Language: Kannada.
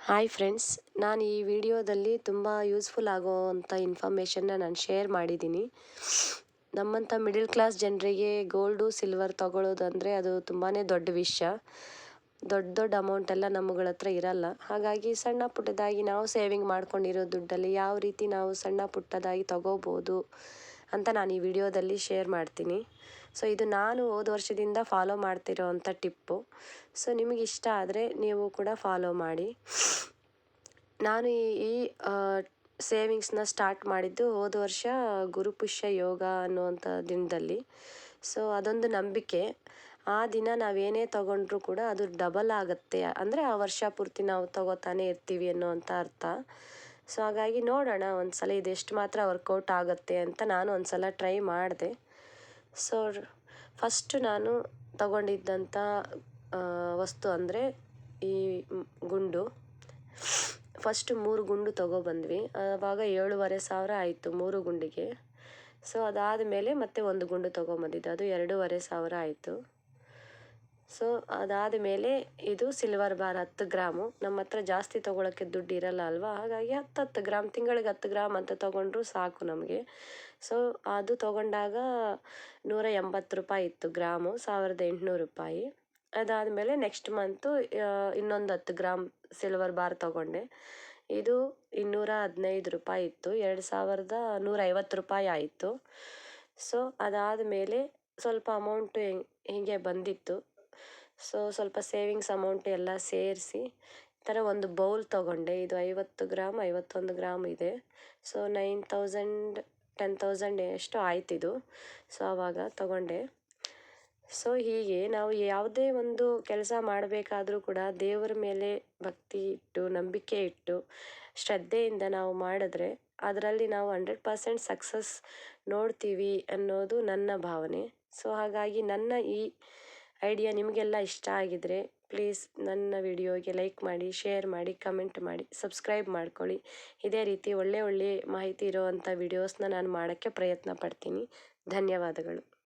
ಹಾಯ್ ಫ್ರೆಂಡ್ಸ್, ನಾನು ಈ ವಿಡಿಯೋದಲ್ಲಿ ತುಂಬ ಯೂಸ್ಫುಲ್ ಆಗೋವಂಥ ಇನ್ಫಾರ್ಮೇಷನ್ನ ನಾನು ಶೇರ್ ಮಾಡಿದ್ದೀನಿ. ನಮ್ಮಂಥ ಮಿಡಲ್ ಕ್ಲಾಸ್ ಜನರಿಗೆ ಗೋಲ್ಡು ಸಿಲ್ವರ್ ತಗೊಳ್ಳೋದಂದರೆ ಅದು ತುಂಬಾ ದೊಡ್ಡ ವಿಷಯ. ದೊಡ್ಡ ದೊಡ್ಡ ಅಮೌಂಟೆಲ್ಲ ನಮ್ಮಗಳ ಹತ್ರ ಇರಲ್ಲ. ಹಾಗಾಗಿ ಸಣ್ಣ ಪುಟ್ಟದಾಗಿ ನಾವು ಸೇವಿಂಗ್ ಮಾಡ್ಕೊಂಡಿರೋ ದುಡ್ಡಲ್ಲಿ ಯಾವ ರೀತಿ ನಾವು ಸಣ್ಣ ಪುಟ್ಟದಾಗಿ ತಗೋಬೋದು ಅಂತ ನಾನು ಈ ವಿಡಿಯೋದಲ್ಲಿ ಶೇರ್ ಮಾಡ್ತೀನಿ. ಸೊ ಇದು ನಾನು ಹೋದ ವರ್ಷದಿಂದ ಫಾಲೋ ಮಾಡ್ತಿರೋ ಅಂಥ ಟಿಪ್ಪು. ಸೊ ನಿಮಗೆ ಇಷ್ಟ ಆದರೆ ನೀವು ಕೂಡ ಫಾಲೋ ಮಾಡಿ. ನಾನು ಈ ಸೇವಿಂಗ್ಸ್ನ ಸ್ಟಾರ್ಟ್ ಮಾಡಿದ್ದು ಹೋದ ವರ್ಷ ಗುರುಪುಷ್ಯ ಯೋಗ ಅನ್ನುವಂಥ ದಿನದಲ್ಲಿ. ಸೊ ಅದೊಂದು ನಂಬಿಕೆ. ಆ ದಿನ ನಾವೇನೇ ತೊಗೊಂಡ್ರೂ ಕೂಡ ಅದು ಡಬಲ್ ಆಗುತ್ತೆ, ಅಂದರೆ ಆ ವರ್ಷ ಪೂರ್ತಿ ನಾವು ತಗೋತಾನೆ ಇರ್ತೀವಿ ಅನ್ನೋವಂಥ ಅರ್ಥ. ಸೊ ಹಾಗಾಗಿ ನೋಡೋಣ ಒಂದು ಸಲ ಇದೆಷ್ಟು ಮಾತ್ರ ವರ್ಕೌಟ್ ಆಗುತ್ತೆ ಅಂತ ನಾನು ಒಂದು ಸಲ ಟ್ರೈ ಮಾಡಿದೆ. ಸೊ ಫಸ್ಟು ನಾನು ತಗೊಂಡಿದ್ದಂಥ ವಸ್ತು ಅಂದರೆ ಈ ಗುಂಡು. ಫಸ್ಟು 3 ಗುಂಡು ತೊಗೊಬಂದ್ವಿ. ಆವಾಗ 7,500 ಆಯಿತು 3 ಗುಂಡಿಗೆ. ಸೊ ಅದಾದಮೇಲೆ ಮತ್ತೆ ಒಂದು ಗುಂಡು ತೊಗೊಂಬಂದಿದ್ದು, ಅದು 2,500 ಆಯಿತು. ಸೊ ಅದಾದಮೇಲೆ ಇದು ಸಿಲ್ವರ್ ಬಾರ್ 10 ಗ್ರಾಮು. ನಮ್ಮ ಹತ್ರ ಜಾಸ್ತಿ ತೊಗೊಳಕ್ಕೆ ದುಡ್ಡು ಇರಲ್ಲ ಅಲ್ವಾ, ಹಾಗಾಗಿ 10 ಗ್ರಾಮ್, ತಿಂಗಳಿಗೆ 10 ಗ್ರಾಮ್ ಅಂತ ತೊಗೊಂಡ್ರು ಸಾಕು ನಮಗೆ. ಸೊ ಅದು ತೊಗೊಂಡಾಗ 180 ರೂಪಾಯಿ ಇತ್ತು ಗ್ರಾಮು, 1,800 ರೂಪಾಯಿ. ಅದಾದಮೇಲೆ ನೆಕ್ಸ್ಟ್ ಮಂತು ಇನ್ನೊಂದು 10 ಗ್ರಾಮ್ ಸಿಲ್ವರ್ ಬಾರ್ ತೊಗೊಂಡೆ. ಇದು 215 ರೂಪಾಯಿ ಇತ್ತು, 2,150 ರೂಪಾಯಿ ಆಯಿತು. ಸೊ ಅದಾದಮೇಲೆ ಸ್ವಲ್ಪ ಅಮೌಂಟು ಹೀಗೆ ಬಂದಿತ್ತು. ಸೊ ಸ್ವಲ್ಪ ಸೇವಿಂಗ್ಸ್ ಅಮೌಂಟ್ ಎಲ್ಲ ಸೇರಿಸಿ ಈ ಥರ ಒಂದು ಬೌಲ್ ತೊಗೊಂಡೆ. ಇದು 50 ಗ್ರಾಮ್ 51 ಗ್ರಾಮ್ ಇದೆ. ಸೊ 9,000 10,000 ಎಷ್ಟು ಆಯ್ತಿದು. ಸೊ ಆವಾಗ ತೊಗೊಂಡೆ. ಸೊ ಹೀಗೆ ನಾವು ಯಾವುದೇ ಒಂದು ಕೆಲಸ ಮಾಡಬೇಕಾದ್ರೂ ಕೂಡ ದೇವರ ಮೇಲೆ ಭಕ್ತಿ ಇಟ್ಟು, ನಂಬಿಕೆ ಇಟ್ಟು, ಶ್ರದ್ಧೆಯಿಂದ ನಾವು ಮಾಡಿದ್ರೆ ಅದರಲ್ಲಿ ನಾವು 100% ಸಕ್ಸಸ್ ನೋಡ್ತೀವಿ ಅನ್ನೋದು ನನ್ನ ಭಾವನೆ. ಸೊ ಹಾಗಾಗಿ ನನ್ನ ಈ ಐಡಿಯಾ ನಿಮಗೆಲ್ಲ ಇಷ್ಟ ಆಗಿದರೆ ಪ್ಲೀಸ್ ನನ್ನ ವಿಡಿಯೋಗೆ ಲೈಕ್ ಮಾಡಿ, ಶೇರ್ ಮಾಡಿ, ಕಮೆಂಟ್ ಮಾಡಿ, ಸಬ್ಸ್ಕ್ರೈಬ್ ಮಾಡ್ಕೊಳ್ಳಿ. ಇದೇ ರೀತಿ ಒಳ್ಳೆ ಮಾಹಿತಿ ಇರೋವಂಥ ವಿಡಿಯೋಸ್ನ ನಾನು ಮಾಡೋಕ್ಕೆ ಪ್ರಯತ್ನ ಪಡ್ತೀನಿ. ಧನ್ಯವಾದಗಳು.